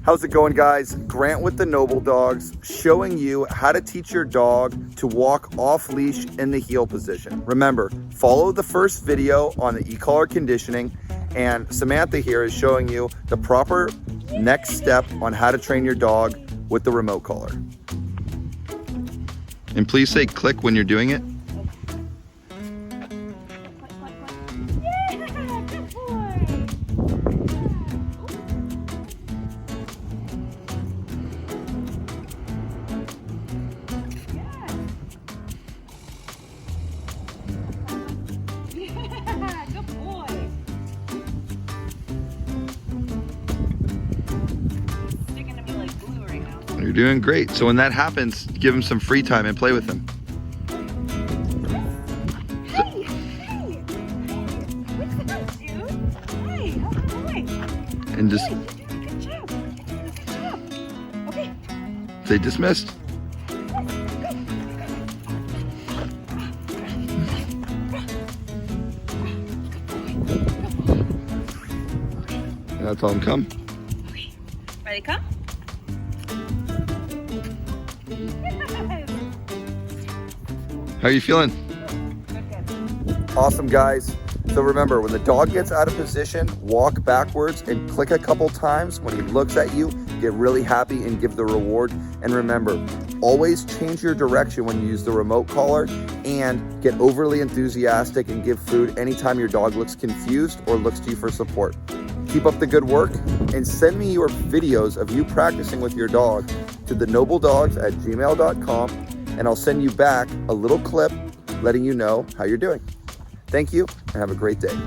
How's it going, guys? Grant with the Noble Dogs, showing you how to teach your dog to walk off leash in the heel position. Remember, follow the first video on the e-collar conditioning, and Samantha here is showing you the proper next step on how to train your dog with the remote collar. And please say click when you're doing it. You're doing great. So when that happens, give him some free time and play with him. Hey, what's up, dude? Hey, how are you? And just Good job. Good job. Okay. say dismissed. And that's all him come. Okay. Ready, come? How are you feeling? Awesome, guys. So remember, when the dog gets out of position, walk backwards and click a couple times. When he looks at you, get really happy and give the reward. And remember, always change your direction when you use the remote collar, and get overly enthusiastic and give food anytime your dog looks confused or looks to you for support. Keep up the good work and send me your videos of you practicing with your dog to thenobledogs@gmail.com. and I'll send you back a little clip letting you know how you're doing. Thank you and have a great day.